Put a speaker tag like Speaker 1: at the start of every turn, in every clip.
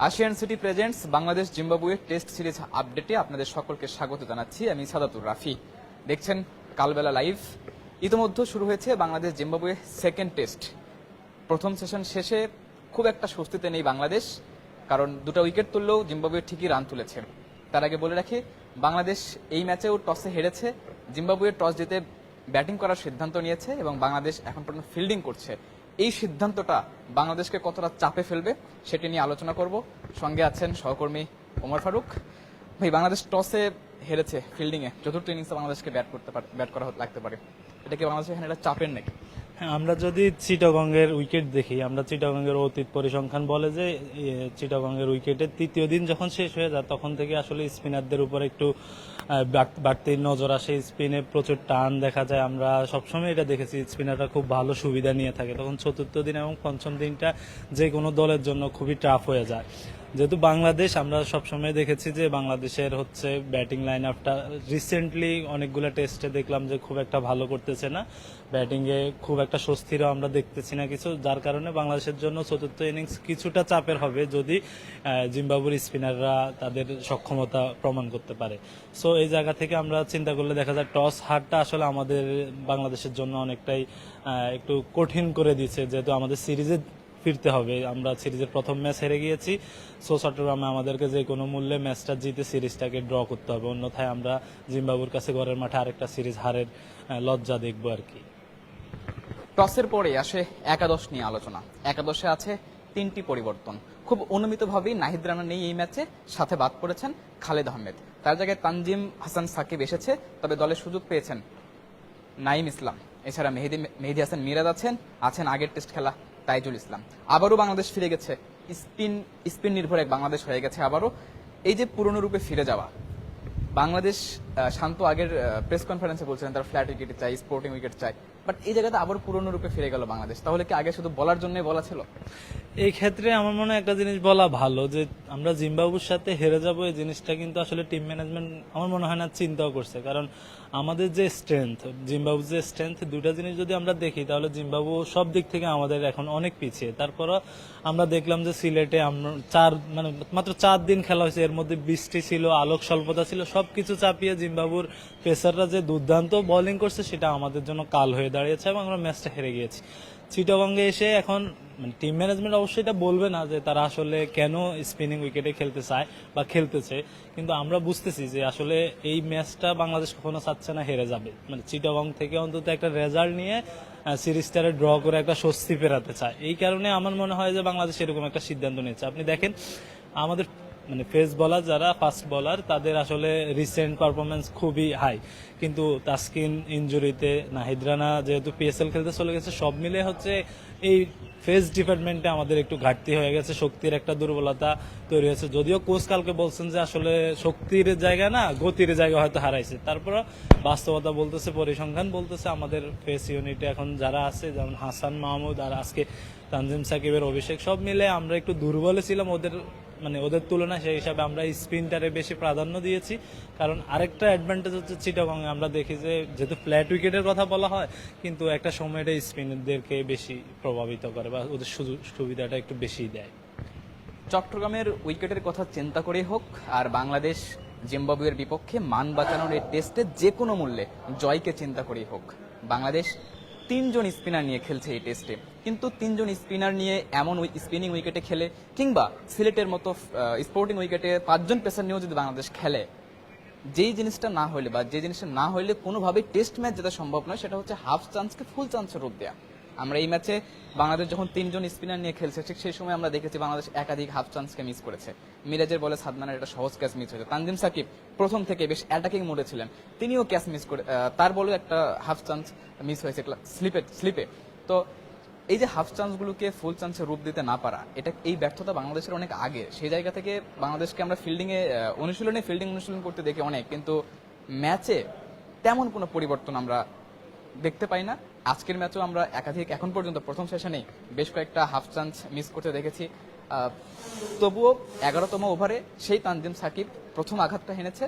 Speaker 1: ASEAN city presents Bangladesh Zimbabwe test series আপডেটে আপনাদের সকলকে স্বাগত জানাচ্ছি। আমি সাদাতুর রাফি। দেখছেন কালবেলা লাইভ। ইতিমধ্যে শুরু হয়েছে বাংলাদেশ জিম্বাবুয়ে সেকেন্ড টেস্ট। প্রথম সেশন শেষে খুব একটা স্বস্তিতে নেই বাংলাদেশ, কারণ দুটো উইকেট তুললেও জিম্বাবুয়ে ঠিকই রান তুলেছে। তার আগে বলে রাখি, বাংলাদেশ এই ম্যাচেও টসে হেরেছে। জিম্বাবুয়ে টস জিতে ব্যাটিং করার সিদ্ধান্ত নিয়েছে এবং বাংলাদেশ এখন পর্যন্ত ফিল্ডিং করছে। এই সিদ্ধান্তটা বাংলাদেশকে কতটা চাপে ফেলবে সেটি নিয়ে আলোচনা করব। সঙ্গে আছেন সহকর্মী ওমর ফারুক। ভাই, বাংলাদেশ টসে হেরেছে, ফিল্ডিংয়ে চতুর্থ ইনিংসে বাংলাদেশকে ব্যাট করা লাগতে পারে, এটা কি বাংলাদেশ এখানে এটা চাপের নাকি?
Speaker 2: হ্যাঁ, আমরা যদি চিটাগংয়ের উইকেট দেখি, আমরা চিটাগংয়ের অতীত পরিসংখ্যান বলে যে চিটাগংয়ের উইকেটের তৃতীয় দিন যখন শেষ হয়ে যায় তখন থেকে আসলে স্পিনারদের উপর একটু বাড়তি নজর আসে। স্পিনে প্রচুর টান দেখা যায়, আমরা সবসময় এটা দেখেছি স্পিনাররা খুব ভালো সুবিধা নিয়ে থাকে। তখন চতুর্থ দিন এবং পঞ্চম দিনটা যে কোনো দলের জন্য খুবই টাফ হয়ে যায়। যেহেতু বাংলাদেশ, আমরা সবসময় দেখেছি যে বাংলাদেশের হচ্ছে ব্যাটিং লাইন আপটা রিসেন্টলি অনেকগুলো টেস্টে দেখলাম যে খুব একটা ভালো করতেছে না, ব্যাটিংয়ে খুব একটা স্বস্তিরও আমরা দেখতেছি না কিছু, যার কারণে বাংলাদেশের জন্য চতুর্থ ইনিংস কিছুটা চাপের হবে যদি জিম্বাবুর স্পিনাররা তাদের সক্ষমতা প্রমাণ করতে পারে। সো এই জায়গা থেকে আমরা চিন্তা করলে দেখা যায় টস হারটা আসলে আমাদের বাংলাদেশের জন্য অনেকটাই একটু কঠিন করে দিচ্ছে, যেহেতু আমাদের সিরিজে ফিরতে হবে। আমরা সিরিজের প্রথম ম্যাচ হেরে গিয়েছি, সো চট্টগ্রামে আমাদেরকে যে কোনো মূল্যে ম্যাচটা জিতে সিরিজটাকে ড্র করতে হবে, অন্যথায় আমরা জিম্বাবুর কাছে ঘরের মাঠে আরেকটা সিরিজ হারের লজ্জা দেখবো আর কি।
Speaker 1: টসের পরে আসে একাদশ নিয়ে আলোচনা। একাদশে আছে তিনটি পরিবর্তন। খুব অনুমিতভাবেই নাহিদ রানা নেই এই ম্যাচে, সাথে বাদ পড়েছেন খালেদ আহমেদ। তার জায়গায় তানজিম হাসান সাকিব এসেছে, তবে দলে সুযোগ পেয়েছেন নাইম ইসলাম। এছাড়া মেহেদী হাসান মিরাজ আছেন আগের টেস্ট খেলা তাইজুল ইসলাম। আবারও বাংলাদেশ ফিরে গেছে, স্পিন নির্ভর এক বাংলাদেশ হয়ে গেছে আবারও। এই যে পুরনো রূপে ফিরে যাওয়া, বাংলাদেশ শান্ত আগের প্রেস কনফারেন্সে বলছিলেন তারা ফ্ল্যাট উইকেট চাই, স্পোর্টিং উইকেট চাই, বাট এই জায়গাতে আবার পুরনো রূপে ফিরে গেল বাংলাদেশ। তাহলে কি আগে শুধু বলার জন্যই বলা ছিল?
Speaker 2: এই ক্ষেত্রে আমার মনে হয় একটা জিনিস বলা ভালো, যে আমরা জিম্বাবুর সাথে হেরে যাব এই জিনিসটা কিন্তু আসলে টিম ম্যানেজমেন্ট আমার মনে হয় না চিন্তাও করছে। কারণ আমাদের যে স্ট্রেংথ, জিম্বাবুর যে স্ট্রেংথ, দুটা জিনিস যদি আমরা দেখি তাহলে জিম্বাবু সব দিক থেকে আমাদের এখন অনেক পিছিয়ে। তারপরও আমরা দেখলাম যে সিলেটে আমরা মাত্র 4 দিন খেলা হয়েছে, এর মধ্যে বৃষ্টি ছিল, আলোক স্বল্পতা ছিল, সবকিছু চাপিয়ে জিম্বাবুর পেসাররা যে দুর্দান্ত বোলিং করছে সেটা আমাদের জন্য কাল হয়ে দাঁড়িয়েছে এবং আমরা ম্যাচটা হেরে গিয়েছি। চিটাগংয়ে এসে এখন টিম ম্যানেজমেন্ট অবশ্যই এটা বলবে না যে তারা আসলে কেন স্পিনিং উইকেটে খেলতে চায় বা খেলতেছে, কিন্তু আমরা বুঝতেছি যে আসলে এই ম্যাচটা বাংলাদেশ কখনো চাচ্ছে না হেরে যাবে। চিটাগং থেকে অন্তত একটা রেজাল্ট নিয়ে সিরিজটারে ড্র করে একটা স্বস্তি ফেরাতে চায়। এই কারণে আমার মনে হয় যে বাংলাদেশ এরকম একটা সিদ্ধান্ত নিয়েছে। আপনি দেখেন আমাদের পেস বলার যারা ফাস্ট বলার তাদের আসলে রিসেন্ট পারফরমেন্স খুবই হাই, কিন্তু তাসকিন ইনজুরিতে, নাহিদ রানা যেহেতু পিএসএল খেলতে চলে গেছে, সব মিলে হচ্ছে এই ফেস ডিপার্টমেন্টে আমাদের একটু ঘাটতি হয়ে গেছে, শক্তির একটা দুর্বলতা তৈরি হয়েছে। যদিও কোচ কালকে বলছেন যে আসলে শক্তির জায়গা না, গতির জায়গা হয়তো হারাইছে, তারপর বাস্তবতা বলতেছে, পরিসংখ্যান বলতেছে আমাদের ফেস ইউনিটে এখন যারা আছে, যেমন হাসান মাহমুদ আর আজকে তানজিম সাকিবের অভিষেক, সব মিলে আমরা একটু দুর্বল ছিলাম ওদের তুলনায়। সেই হিসাবে আমরা স্পিনটারে বেশি প্রাধান্য দিয়েছি। কারণ আরেকটা অ্যাডভান্টেজ হচ্ছে চিটাগংয়ে আমরা দেখি যে যেহেতু ফ্ল্যাট উইকেটের কথা বলা হয়, কিন্তু একটা সময় এটা স্পিনারদেরকে বেশি প্রভাবিত করে বা ওদের সুবিধাটা একটু বেশি দেয়।
Speaker 1: চট্টগ্রামের উইকেটের কথা চিন্তা করেই হোক আর বাংলাদেশ জিম্বাবুয়ের বিপক্ষে মান বাঁচানোর এই টেস্টে যে কোনো মূল্যে জয়কে চিন্তা করেই হোক, বাংলাদেশ 3 জন স্পিনার নিয়ে খেলছে এই টেস্টে। কিন্তু 3 জন স্পিনার নিয়ে এমন স্পিনিং উইকেটে খেলে, কিংবা সিলেটের মতো স্পোর্টিং উইকেটে 5 জন পেসার নিয়েও যদি বাংলাদেশ খেলে, যে জিনিসটা না হইলে কোনোভাবেই টেস্ট ম্যাচ জেতা সম্ভব নয়, সেটা হচ্ছে হাফ চান্সকে ফুল চান্সের রূপ দেয়া। আমরা এই ম্যাচে বাংলাদেশ যখন 3 জন স্পিনার নিয়ে খেলছে, ঠিক সেই সময় আমরা দেখেছি বাংলাদেশ একাধিক হাফ চান্সকে মিস করেছে। মিরাজের বলে সাদমানের একটা সহজ ক্যাচ মিস হয়েছে। তানজিম সাকিব প্রথম থেকে বেশ অ্যাটাকিং মোডে ছিলেন, তিনিও ক্যাচ মিস করে, তার বলে একটা হাফ চান্স মিস হয়েছে স্লিপে। তো এই যে হাফ চান্সগুলোকে ফুল চান্সে রূপ দিতে না পারা, এই ব্যর্থতা বাংলাদেশের অনেক আগে। সেই জায়গা থেকে বাংলাদেশকে আমরা ফিল্ডিং অনুশীলন করতে দেখি অনেক, কিন্তু ম্যাচে তেমন কোনো পরিবর্তন আমরা দেখতে পাই না। আজকের ম্যাচেও আমরা এখন পর্যন্ত প্রথম সেশনেই বেশ কয়েকটা হাফ চান্স মিস করতে দেখেছি। তবুও 11তম ওভারে সেই তানজিম সাকিব প্রথম আঘাতটা হেনেছে।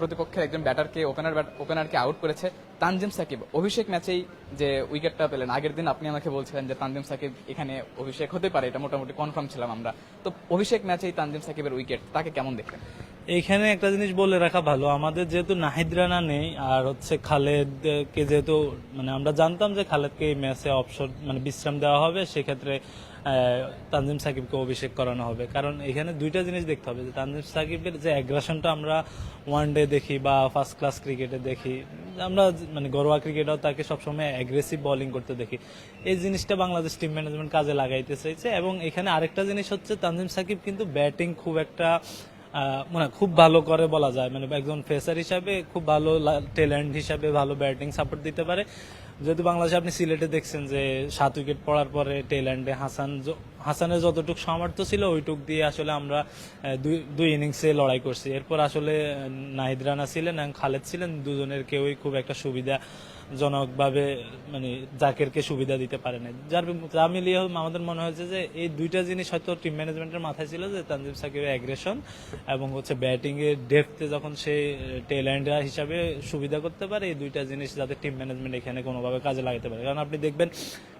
Speaker 1: প্রতিপক্ষের একজন ব্যাটারকে ওপেনারকে আউট করেছে তানজিম সাকিব। অভিষেক ম্যাচেই যে উইকেটটা পেলেন, আগের দিন আপনি আমাকে বলছিলেন যে তানজিম সাকিব এখানে অভিষেক হতে পারে, এটা মোটামুটি কনফার্ম ছিলাম আমরা। তো অভিষেক ম্যাচেই তানজিম সাকিবের উইকেট, তাকে কেমন দেখলেন?
Speaker 2: এইখানে একটা জিনিস বলে রাখা ভালো, আমাদের যেহেতু নাহিদ রানা নেই আর হচ্ছে খালেদকে যেহেতু মানে আমরা জানতাম যে খালেদকে এই ম্যাচে অবসর মানে বিশ্রাম দেওয়া হবে, সেক্ষেত্রে তানজিম সাকিবকে অভিষেক করানো হবে। কারণ এখানে দুইটা জিনিস দেখতে হবে, যে তানজিম সাকিবের যে অ্যাগ্রেশনটা আমরা ওয়ানডে দেখি বা ফার্স্ট ক্লাস ক্রিকেটে দেখি, আমরা মানে ঘরোয়া ক্রিকেটেও তাকে সবসময় অ্যাগ্রেসিভ বোলিং করতে দেখি, এই জিনিসটা বাংলাদেশ টিম ম্যানেজমেন্ট কাজে লাগাইতে চাইছে। এবং এখানে আরেকটা জিনিস হচ্ছে, তানজিম সাকিব কিন্তু ব্যাটিং খুব একটা মানে খুব ভালো করে বলা যায়, মানে একজন ফেসার হিসাবে খুব ভালো ট্যালেন্ট হিসাবে ভালো ব্যাটিং সাপোর্ট দিতে পারে। যেহেতু বাংলাদেশে আপনি সিলেটে দেখছেন যে 7 উইকেট পড়ার পরে টেইল্যান্ডে হাসানের যতটুকু সামর্থ্য ছিল ওইটুক দিয়ে আসলে আমরা দুই ইনিংসে লড়াই করছি। এরপর আসলে নাহিদ রানা ছিলেন এবং খালেদ ছিলেন, দুজনের কেউই খুব একটা সুবিধাজনকভাবে মানে জাকেরকে সুবিধা দিতে পারে না। যা মিলিয়ে আমাদের মনে হয়েছে যে এই দুইটা জিনিস হয়তো টিম ম্যানেজমেন্টের মাথায় ছিল, যে তানজিম সাকিবের অ্যাগ্রেশন এবং হচ্ছে ব্যাটিং এর ডেপথে যখন সে টেইল্যান্ডার হিসাবে সুবিধা করতে পারে, এই দুইটা জিনিস যাতে টিম ম্যানেজমেন্ট এখানে কোনোভাবে কাজে লাগাতে পারে। কারণ আপনি দেখবেন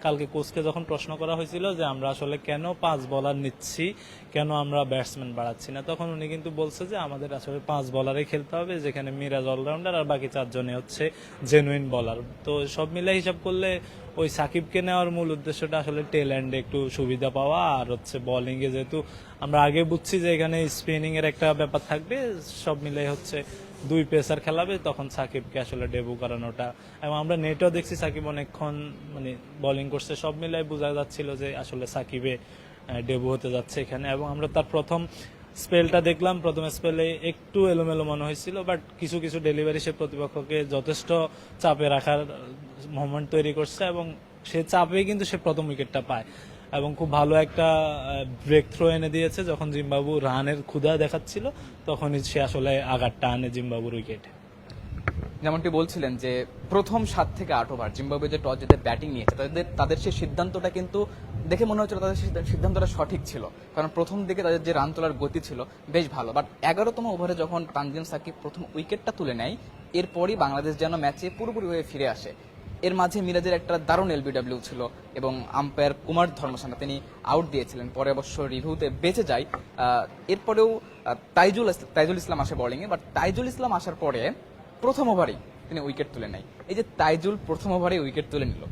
Speaker 2: কালকে কোচকে যখন প্রশ্ন করা হয়েছিল যে আমরা আসলে কেন 5 বলার নিচ্ছি, কেন আমরা ব্যাটসম্যান বাড়াচ্ছি না, তখন উনি কিন্তু বলছে যে আমাদের আসলে 5 বলারে খেলতে হবে, যেখানে মিরাজ অলরাউন্ডার আর বাকি 4 জনে হচ্ছে জেনুইন বলার। তো সব মিলে হিসাব করলে ওই সাকিবকে নেওয়ার মূল উদ্দেশ্যটা আসলে টেইল্যান্ডে একটু সুবিধা পাওয়া, আর হচ্ছে বোলিং এ যেহেতু আমরা আগে বুঝছি যে এখানে স্পিনিং এর একটা ব্যাপার থাকবে, সব মিলে হচ্ছে 2 পেসার খেলাবে, তখন সাকিবকে আসলে ডেবু করানোটা। এবং আমরা নেটও দেখছি সাকিব অনেকক্ষণ মানে বোলিং করছে, সব মিলাই বোঝা যাচ্ছিল যে আসলে সাকিবে ডেবু হতে যাচ্ছে এখানে। এবং আমরা তার প্রথম স্পেলটা দেখলাম, প্রথম স্পেলে একটু এলোমেলো মনে হয়েছিল, বাট কিছু কিছু ডেলিভারি সে প্রতিপক্ষকে যথেষ্ট চাপে রাখার মোমেন্ট তৈরি করছে, এবং সে চাপেই কিন্তু সে প্রথম উইকেটটা পায় এবং খুব ভালো একটা ব্রেক থ্রো এনে দিয়েছে। যখন জিম্বাবু রানের ক্ষুধা দেখাচ্ছিল, তখনই সে আসলে আঘাতটা আনে জিম্বাবুর উইকেটে।
Speaker 1: যেমনটি বলছিলেন যে প্রথম 7 থেকে 8 ওভার জিম্বাবুয়ে যে টস জিতে ব্যাটিং নিয়েছে, তাদের সেই সিদ্ধান্তটা কিন্তু দেখে মনে হচ্ছিল তাদের সিদ্ধান্তটা সঠিক ছিল, কারণ প্রথম দিকে তাদের যে রান তোলার গতি ছিল বেশ ভালো। বাট 11তম ওভারে যখন তানজিম সাকিব প্রথম উইকেটটা তুলে নেয়, এরপরই বাংলাদেশ যেন ম্যাচে পুরোপুরিভাবে ফিরে আসে। এর মাঝে মিরাজের একটা দারুণ এলবিডব্লিউ ছিল এবং আম্পায়ার কুমার ধর্মসানা তিনি আউট দিয়েছিলেন, পরে অবশ্য রিভিউতে বেঁচে যায়। এরপরেও তাইজুল ইসলাম আসে বোলিংয়ে, বাট তাইজুল ইসলাম আসার পরে প্রথম ওভারেই তিনি উইকেট তুলে নেয়। এই যে তাইজুল প্রথম ওভারে উইকেট তুলে নিল,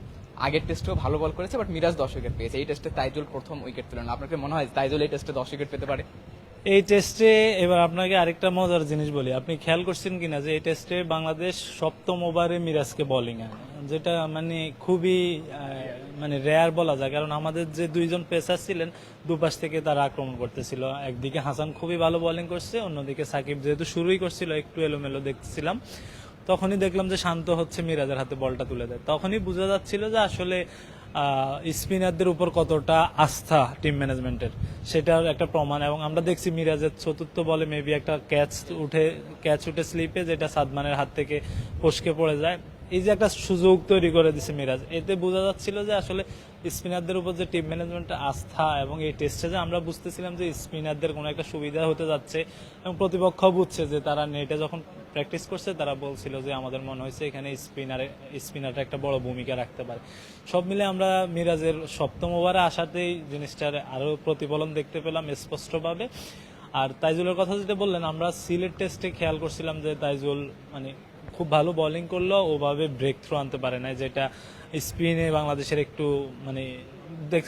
Speaker 1: আগের টেস্টেও ভালো বল করেছে, বাট মিরাজ 10 উইকেট পেয়েছে, এই টেস্টে তাইজুল প্রথম উইকেট তুলে নিল। আপনাকে মনে হয় তাইজুল এই টেস্টে 10 উইকেট পেতে পারে?
Speaker 2: এই টেস্টে এবার আপনাকে আরেকটা মজার জিনিস বলি, আপনি খেয়াল করছেন কিনা যে এই টেস্টে বাংলাদেশ 7ম ওভারে মিরাজকে বোলিং আনে, যেটা মানে খুবই মানে রেয়ার বলা যায়। কারণ আমাদের যে 2 জন পেসার ছিলেন, দুপাশ থেকে তারা আক্রমণ করতেছিল, একদিকে হাসান খুবই ভালো বোলিং করছে, অন্যদিকে সাকিব যেহেতু শুরুই করছিল একটু এলোমেলো দেখছিলাম, তখনই দেখলাম যে শান্ত হচ্ছে মিরাজের হাতে বলটা তুলে দেয়, তখনই বোঝা যাচ্ছিল যে আসলে স্পিনারদের উপর কতটা আস্থা টিম ম্যানেজমেন্টের, সেটার একটা প্রমাণ। এবং আমরা দেখছি মিরাজের 4র্থ বলে মেবি একটা ক্যাচ উঠে স্লিপে, যেটা সাদমানের হাত থেকে ফসকে পড়ে যায়। এই যে একটা সুযোগ তৈরি করে দিছে মিরাজ, এতে বোঝা যাচ্ছিল যে আসলে স্পিনারদের উপর যে টিম ম্যানেজমেন্টের আস্থা, এবং এই টেস্টে যে আমরা বুঝতেছিলাম যে স্পিনারদের কোনো একটা সুবিধা হতে যাচ্ছে, এবং প্রতিপক্ষ বুঝছে যে তারা নেটে যখন প্র্যাকটিস করছে তারা বলছিল যে আমাদের মনে হয়েছে এখানে স্পিনারটা একটা বড় ভূমিকা রাখতে পারে। সব মিলে আমরা মিরাজের 7ম ওভারে আসাতেই জিনিসটার আরো প্রতিফলন দেখতে পেলাম স্পষ্টভাবে। আর তাইজুলের কথা যেটা বললেন, আমরা সিলেট টেস্টে খেয়াল করছিলাম যে তাইজুল মানে খুব ভালো বোলিং করলেও ওভাবে ব্রেক থ্রু আনতে পারে না, যেটা স্পিনে বাংলাদেশের একটু মানে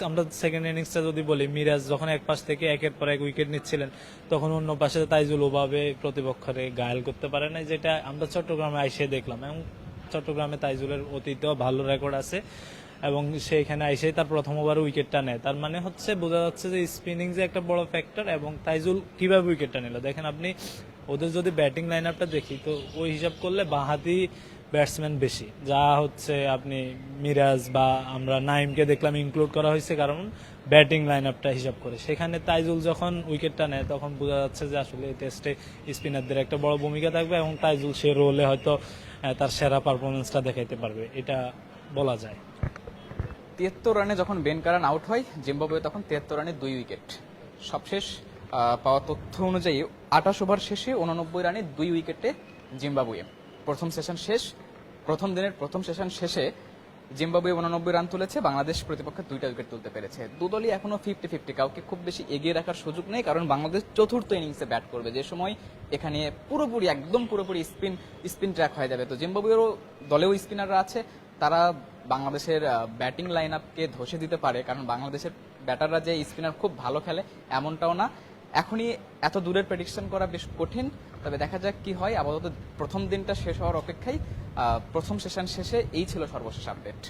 Speaker 2: আমরা সেকেন্ড ইনিংসটা যদি বলি, মিরাজ যখন এক পাশ থেকে একের পর এক উইকেট নিচ্ছিলেন, তখন অন্য পাশে তাইজুল ওভাবে প্রতিপক্ষরে ঘায়েল করতে পারে না, যেটা আমরা চট্টগ্রামে আইসে দেখলাম। এবং চট্টগ্রামে তাইজুলের অতীতেও ভালো রেকর্ড আছে, এবং সেইখানে আইসেই তার প্রথম ওভারে উইকেটটা নেয়। তার মানে হচ্ছে বোঝা যাচ্ছে যে স্পিনিং যে একটা বড় ফ্যাক্টর, এবং তাইজুল কিভাবে উইকেটটা নিল দেখেন আপনি। ওদের যদি ব্যাটিং লাইন আপটা দেখি, তো ওই হিসাব করলে বাঁহাতি ব্যাটসম্যান বেশি, যা হচ্ছে আপনি মিরাজ বা আমরা নাইমকে দেখলাম ইনক্লুড করা হয়েছে কারণ ব্যাটিং লাইন আপটা হিসাব করে। সেখানে তাইজুল যখন উইকেটটা নেয়, তখন বোঝা যাচ্ছে যে আসলে এই টেস্টে স্পিনারদের একটা বড় ভূমিকা থাকবে, এবং তাইজুল সে রোলে হয়তো তার সেরা পারফরমেন্সটা দেখাইতে পারবে, এটা বলা যায়।
Speaker 1: 73 রানে যখন বেন কারান আউট হয়, জিম্বাবুয়ে তখন 73 রানে 2 উইকেট। সবশেষ পাওয়া তথ্য অনুযায়ী 28 ওভার শেষে 89 রানে 2 উইকেটে জিম্বাবুয়ে। প্রথম দিনের প্রথম সেশন শেষে জিম্বাবুয়ে 89 রান তুলেছে, বাংলাদেশ প্রতিপক্ষের 2টা উইকেট তুলতে পেরেছে। দুদলই এখনো 50-50, কাউকে খুব বেশি এগিয়ে রাখার সুযোগ নেই, কারণ বাংলাদেশ চতুর্থ ইনিংসে ব্যাট করবে, যে সময় এখানে একদম পুরোপুরি স্পিন ট্র্যাক হয়ে যাবে। তো জিম্বাবুয়েরও দলেও স্পিনাররা আছে, তারা বাংলাদেশের ব্যাটিং লাইন আপকে ধসে দিতে পারে, কারণ বাংলাদেশের ব্যাটাররা যে স্পিনার খুব ভালো খেলে এমনটাও না। এখনই এত দূরের প্রেডিকশন করা বেশ কঠিন, তবে দেখা যাক কি হয়। আপাতত প্রথম দিনটা শেষ হওয়ার অপেক্ষায়। প্রথম সেশন শেষে এই ছিল সর্বশেষ আপডেট।